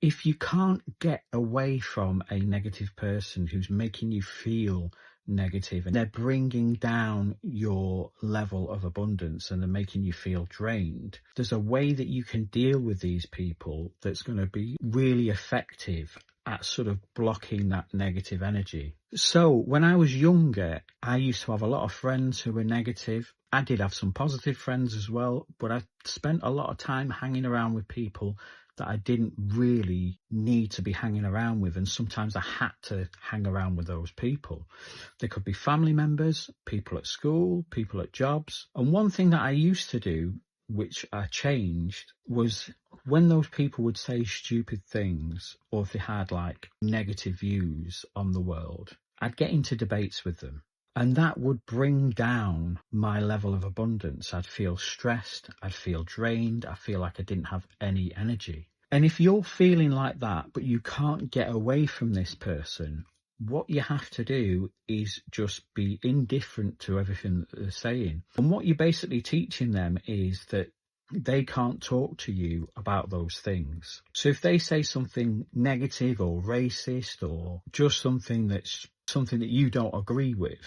if you can't get away from a negative person who's making you feel negative and they're bringing down your level of abundance and they're making you feel drained, there's a way that you can deal with these people that's going to be really effective at sort of blocking that negative energy. So when I was younger, I used to have a lot of friends who were negative. I did have some positive friends as well, but I spent a lot of time hanging around with people that I didn't really need to be hanging around with. And sometimes I had to hang around with those people. They could be family members, people at school, people at jobs. And one thing that I used to do, which I changed, was when those people would say stupid things, or if they had like negative views on the world, I'd get into debates with them. And that would bring down my level of abundance. I'd feel stressed, I'd feel drained, I feel like I didn't have any energy. And if you're feeling like that, but you can't get away from this person, what you have to do is just be indifferent to everything that they're saying. And what you're basically teaching them is that they can't talk to you about those things. So if they say something negative or racist or just something that you don't agree with,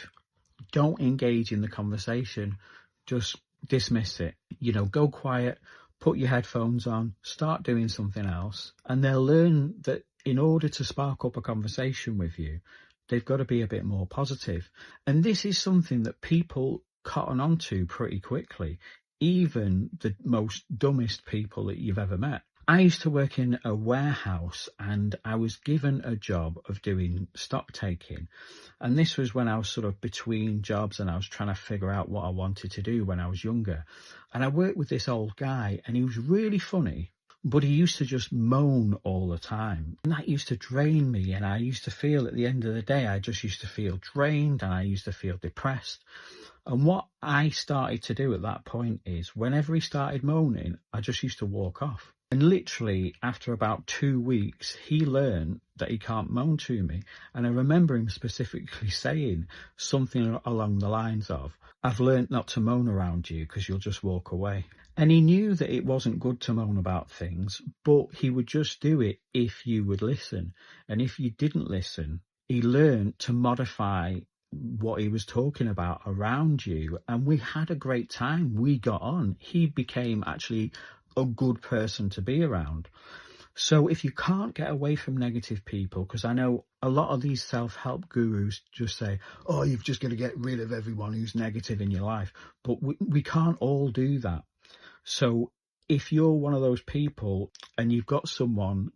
don't engage in the conversation. Just dismiss it. Go quiet, put your headphones on, start doing something else, and they'll learn that in order to spark up a conversation with you, they've got to be a bit more positive. And this is something that people cotton on to pretty quickly, even the most dumbest people that you've ever met. I used to work in a warehouse and I was given a job of doing stock taking. And this was when I was sort of between jobs and I was trying to figure out what I wanted to do when I was younger. And I worked with this old guy and he was really funny, but he used to just moan all the time. And that used to drain me. And I used to feel at the end of the day, I just used to feel drained and I used to feel depressed. And what I started to do at that point is whenever he started moaning, I just used to walk off. And literally after about 2 weeks, he learned that he can't moan to me. And I remember him specifically saying something along the lines of, "I've learned not to moan around you because you'll just walk away." And he knew that it wasn't good to moan about things, but he would just do it if you would listen. And if you didn't listen, he learned to modify what he was talking about around you. And we had a great time. We got on. He became actually a good person to be around. So if you can't get away from negative people, because I know a lot of these self-help gurus just say, oh, you've just got to get rid of everyone who's negative in your life. But we can't all do that. So if you're one of those people and you've got someone